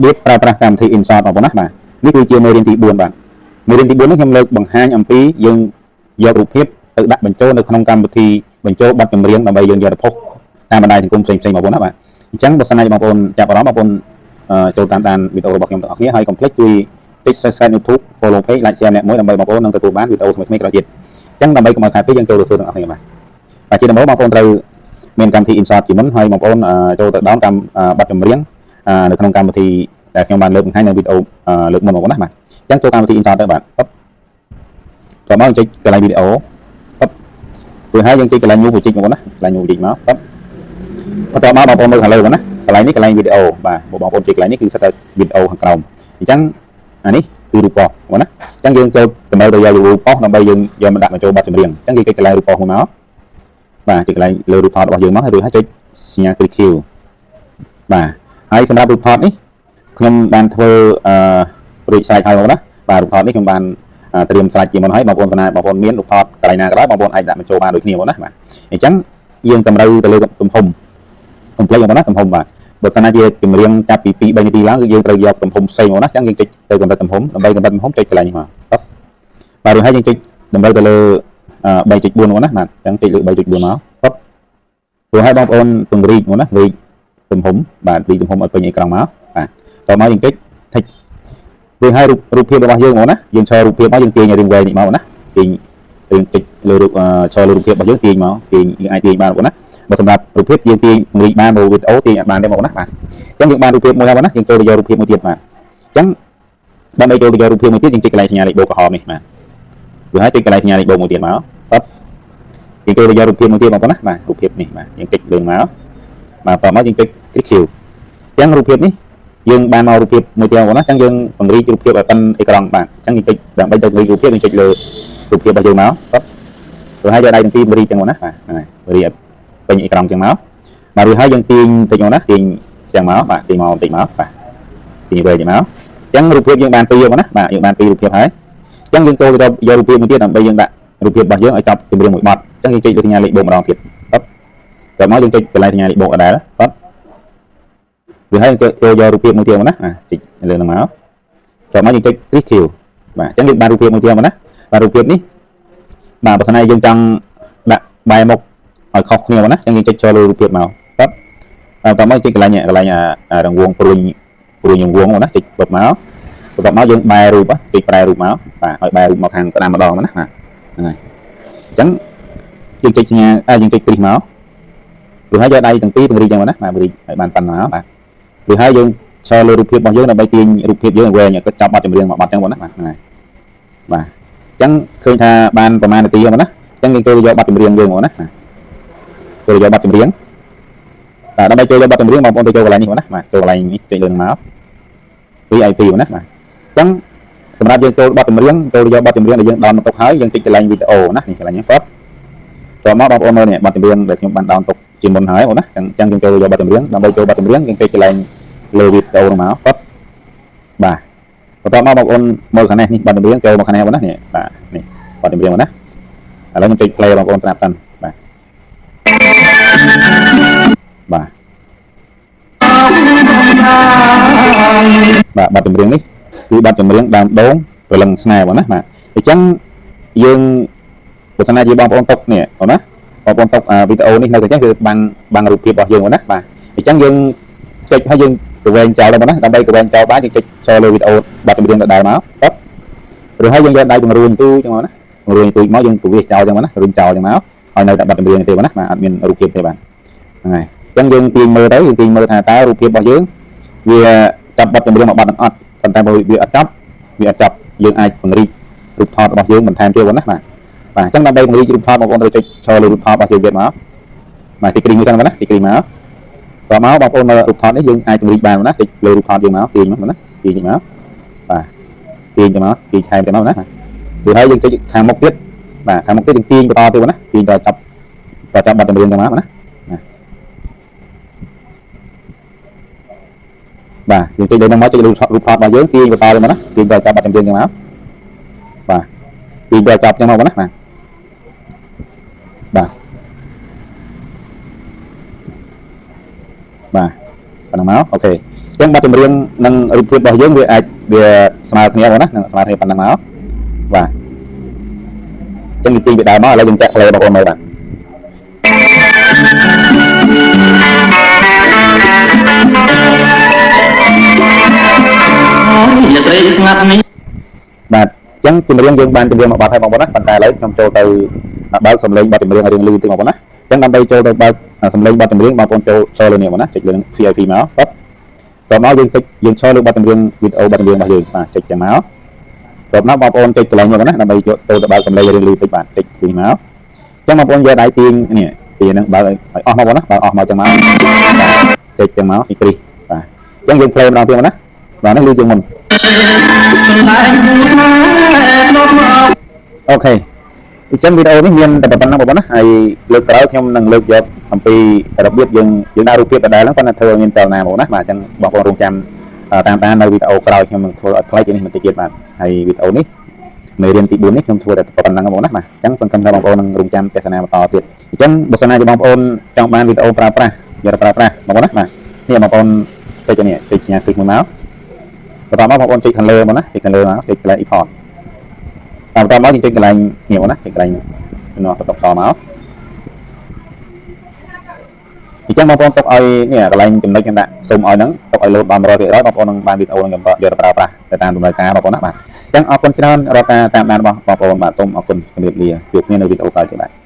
biết pra pra cảm thị insert vào nát mà biết tôi chia mê đến tí buồn bạn mê đến tí buồn nó nhầm lực bằng hai âm phí dương do rụp hiếp tự đặt bánh trâu được không cam thì bánh trâu bắt chầm riêng là bây giờ giờ phúc ta bên đây thì cũng xây vào bốn nát bạn chẳng một này bằng ôn chạm vào đó bằng ôn châu tam tàn video bọc nhầm nghĩa hay complex quy tích sai YouTube follow page lại xem nè mỗi lần bay bằng ôn nâng từ bán video thì mấy cái chẳng làm bay của mọi cái dân châu được phương được mà và chỉ là mỗi bằng ôn từ miền cam thị insert chỉ muốn hay bằng ôn châu tự đón cam bắt chầm riêng được không cam thì để cho bạn lượng hai lần video lượng một nát mà chẳng châu cam thị insert các bạn và mỗi cái lại video từ hai dân chơi cái lại nhu của chị một nát là nhu chị máuต่อมาบางคนมือหันเลยนะอะไรนี่ก็ไลน์วิดีโอบางคนจิกไลน์นี่คือสเตตวิดีโอของเราจังอันนี้คือรูปปอนะจังยังเจอกำเนิดตัวยารูปปอนำไปยังมันดักมาโจบัตรจำเรียงจังกี่cáiไลน์รูปปอของnó vàจิกไลน์เลยรูปทอดរបស់យើងមកហើយឬให้ចុចសញ្ញាคลิก Q បាទហើយសម្រាប់រូបថតនេះខ្ញុំបានធ្វើរួចស្រេចហើយមកណាបាទរូបថតនេះខ្ញុំបានត្រៀមស្រេចជាមុនហើយបងប្អូនណាបងប្អូនមានរូបថតកន្លែងណាក៏ដោយបងប្អូនអាចដាក់បញ្ចូលបានដូចគ្នាមកណាបាទអញ្ចឹងយើងតម្រូវទៅលើទំហំcomplex មកណាទំហំបាទបើសិនណាជាចម្រៀងចាប់ពី2 3នាទីឡើងគឺយើងត្រូវយកទំហំផ្សេងមកណាអញ្ចឹងយើងចុចទៅកម្រិតទំហំដើម្បីកម្រិតទំហំចុចកន្លែងនេះមកបាទរួចហើយយើងចុចតម្រូវទៅលើ 3.4 មកណាបាទអញ្ចឹងចុចលើ 3.4 មករួចហើយបងប្អូនពង្រីកមកណារីកទំហំបាទរីកទំហំឲ្យពេញអេក្រង់មកបាទតមកយើងចុច tick រួចហើយរូបភាពរបស់យើងមកណាយើងឈររូបភាពមកយើងទាញឲ្យរៀងវែងនេះមកណាទាញយើងចុចលើរូបឈរលើរូបភាពរបស់យើងទាញមកទាញយើងអាចទាញបានបងណាបើសម្រាប់រូបភាពយើងទាញពង្រីកបានមកវីដេអូទាញអត់បានទេមកណាបាទអញ្ចឹងយើងបានរូបភាពមួយហើយណាយើងចូលទៅយករូបភាពមួយទៀតបាទអញ្ចឹងដើម្បីចូលទៅយករូបភាពមួយទៀតយើងចុចកន្លែងសញ្ញាលេខបូកក្រហមនេះបាទរួចហើយចុចកន្លែងសញ្ញាលេខបូកមួយទៀតមកយើងចូលទៅយករូបភាពមួយទៀតមកណាបាទរូបភាពនេះបាទយើងចុចលើមកបាទតមកយើងចុច click Q អញ្ចឹងរូបភាពនេះយើងបានមករូបភាពមួយទៀតមកណាអញ្ចឹងយើងពង្រីករូបភាពឲ្យប៉ិនអេក្រង់បាទអញ្ចឹងយើងចុចដើម្បីទៅពង្រីករូបភាពយើងចុចលើរូបភាពរបស់យើងមករួចហើយយកដៃទាំងពីរពង្រីកចឹងមកណាបាទហ្នឹងហើយពង្រីកពេញអេក្រង់ចឹងមកបាទរួចហើយយើងទាញតិចមកណាទាញចឹងមកបាទទាញមកបន្តិចមកបាទទាញវែងចឹងមកអញ្ចឹងរូបភាពយើងបានពីរមកណាបាទយើងបានពីររូបភាពហើយអញ្ចឹងយើងចូលទៅយករូបភាពមួយទៀតដើម្បីយើងដាក់រូបភាពរបស់យើងឲ្យចប់ចម្រៀងមួយបទអញ្ចឹងយើងចុចលើសញ្ញាលេខបូកម្ដងទៀតតមកយើងចុចកន្លែងសញ្ញាលេខបូកដដែលរួចហើយចូលយករូបភាពមួយទៀតមកណាចុចលើនឹងមកតមកយើងចុច click Q បាទអញ្ចឹងយើងបានរូបភាពមួយទៀតមកណាបាទរូបភាពនេះបាទបើសិនណាយើងចង់ដាក់បែរមុខឲ្យខុសគ្នាមកណាអញ្ចឹងយើងចុចចូលលើរូបភាពមកតមកចុចកន្លែងរង្វង់ព្រួយរង្វង់មកណាចុចបិទមកបន្ទាប់មកយើងបែររូបចុចប្រែរូបមកបាទឲ្យបែររូបមកខាងក្តាមម្ដងមកណាបាទហ្នឹងហើយអញ្ចឹងយើងចុចសញ្ញាយើងចុចគ្រីសមករួចហើយយកដៃទាំងពីរពង្រីកចឹងមកណាបាទពង្រីកឲ្យបានប៉ុណ្ណឹងមកបាទរួចហើយយើងឈរលើរូបភាពរបស់យើងដើម្បីទាញរូបភាពយើងឲ្យវែងឲ្យចាប់បទចម្រៀងមួយបទចឹងមកណាបាទហ្នឹងហើយបាទអញ្ចឹងឃើញថាបានប្រហែលនាទីមកណាអញ្ចឹងយើងចូលយកបទចម្រៀងយើងមកណាចូលយកបទចម្រៀងបាទដើម្បីចូលយកបទចម្រៀងបងប្អូនទៅចូលកន្លែងនេះមកណាបាទចូលកន្លែងនេះចុចលើមក VIP មកណាបាទអញ្ចឹងសម្រាប់យើងចូលបទចម្រៀងចូលយកបទចម្រៀងដែលយើងដោនមកទុកហើយយើងចុចកន្លែងវីដេអូណានេះកន្លែងនេះគាត់តមកបងប្អូនមើលនេះបទចម្រៀងដែលខ្ញុំបានដោនទុកជាមុនហើយបងណាអញ្ចឹងយើងចូលយកបទចម្រៀងដើម្បីចូលបទចម្រៀងយើងចុចកន្លែងលើវីដេអូនោះមកគាត់បាទបន្ទាប់មកបងប្អូនមើលខាងនេះបទចម្រៀងចូលមកខាងនេះបងណានេះបាទនេះបទចម្រៀងបងណាឥឡូវខ្ញុំចុច play បងប្អូនស្ដាប់សិនបាទបាទបទចម្រៀងនេះគឺបទចម្រៀងដើមដូងព្រលឹងស្នេហ៍បងណាបាទអញ្ចឹងយើងបើសិនណាជាបងប្អូនទុកនេះបងណាបងប្អូនទុកវីដេអូនេះនៅកញ្ចេះគឺបាំងរូបភាពរបស់យើងបងណាបាទអញ្ចឹងយើងចុចហើយយើងកវែងចោលបងណាដើម្បីកវែងចោលបានយើងចុចចូលលើវីដេអូបទចម្រៀងដដែលមកបាទឬហើយយើងយកដៃបង្រួញទូចឹងមកណាបង្រួញទូមកយើងកវាសចោលចឹងមកណារុញចោលចឹងមកឲ្យនៅតែបទចម្រៀងទេបងណាបាទអត់មានរូបភាពទេបាទហ្នឹងហើយអញ្ចឹងយើងទាញមើលទៅយើងទាញមើលថាតើរូបភាពរបស់យើងវាចាប់បទចម្រៀងមកបាត់ទាំងអត់ប៉ុន្តែបើវាអត់ចាប់យើងអាចពង្រីករូបថតរបស់យើងបន្ថែមទៀតបងណាបាទអញ្ចឹងដើម្បីពង្រីករូបថតបងប្អូនត្រូវចុចឈរលើរូបថតរបស់យើងទៀតមកបាទទីគ្រីមួយសិនបងណាទីគ្រីមកតមកបងប្អូនមើលរូបថតនេះយើងអាចពង្រីកបានបងណាចុចលើរូបថតយើងមកទាញមកណាទាញមកបាទទាញទៅមកទាញថែមទៅមកណាឬហើយយើងចុចខាងមុខទៀតបាទខាងមុខទៀតយើងទាញបន្តទៀតបងណាទាញទៅចាប់បទចម្រៀងទៅមកណាបាទយើងចុចលើនឹងមកចុចរូបថតរបស់យើងទាញបន្តទៅមកណាទាញទៅចាប់បទចម្រៀងទៅមកបាទទាញទៅចាប់ចឹងមកបងណាបាទប៉ុណ្ណឹងមកអូខេអ ចឹងបាត់ចម្រៀងនិងរូបភាពរបស់យើងវាអាចវាស្មើគ្នាបងណានឹងស្មើគ្នាប៉ុណ្ណឹងមកបាទចឹងទីពីដើមមកឥឡូវយើងចាក់ play បងប្អូនមើលបាទយកត្រីស្ងាត់នេះបាទចឹងចម្រៀងយើងបានចម្រៀងមកបាត់ហើយបងប្អូនណាប៉ុន្តែឥឡូវខ្ញុំចូលទៅបើកសំឡេងបទចម្រៀងឲ្យរឿងលឺតិចបងប្អូនណាចឹងដើម្បីចូលទៅបើកសំឡេងបទចម្រៀងបងប្អូនចូលលើនេះបងណាចុចលើ CIP មកបាទតោះមកយើងចូលលើបទចម្រៀងវីដេអូបទចម្រៀងរបស់យើងបាទចុចចាំមកតោះមកបងប្អូនចុចកន្លែងនេះបងណាដើម្បីចូលទៅបើកសំឡេងឲ្យរឿងលឺតិចបាទចុចពីមកចឹងបងប្អូនយកដៃទាញនេះទាញហ្នឹងបើកឲ្យអស់មកបងណាបើកអស់មកចឹងមកចុចចឹងមកពីគ្រីបាទចឹងយើង play ម្ដងទៀតបងណាបាទនេះលឺជាងមុនអូខេអញ្ចឹងវីដេអូនេះមានតែប៉ុណ្ណឹងបងប្អូនណាហើយលើកក្រោយខ្ញុំនឹងលើកយកអំពីរបៀបយើងដាក់រូបភាពដដែលហ្នឹងប៉ុន្តែធ្វើឲ្យមានចលនាបងប្អូនណាបាទអញ្ចឹងបងប្អូនរងចាំតាមនៅវីដេអូក្រោយខ្ញុំនឹងធ្វើឲ្យផ្លែកនេះបន្តិចទៀតបាទហើយវីដេអូនេះមេរៀនទី4នេះខ្ញុំធ្វើតែប៉ុណ្ណឹងបងប្អូនណាបាទអញ្ចឹងសង្ឃឹមថាបងប្អូននឹងរងចាំទស្សនាបន្តទៀតអញ្ចឹងបើសិនណាជាបងប្អូនចង់បានវីដេអូប្រើប្រាស់យកទៅប្រើប្រាស់បងប្អូនណាបាទនេះបងប្អូនចុចនេះចុចសញ្ញាคลิกមួយមកបន្តមកបងប្អូនចុចខាងលើមកណាចុចខាងលើមកចុចកន្លែង import បន្តមកយើងចុចកន្លែងនេះបងណាចុចកន្លែងនោះបន្តសមកអញ្ចឹងបងប្អូនទុកឲ្យនេះកន្លែងចំណុចខ្ញុំដាក់ស៊ុំឲ្យហ្នឹងទុកឲ្យលោតបាន 100% បងប្អូននឹងបានវីដេអូនឹងយកទៅប្រើប្រាស់ទៅតាមដំណើរការបងប្អូនណាបាទអញ្ចឹងអរគុណច្រើនរាល់ការតាមដានរបស់បងប្អូនបាទសូមអរគុណជម្រាបលាជួបគ្នានៅវីដេអូក្រោយទៀតបាទ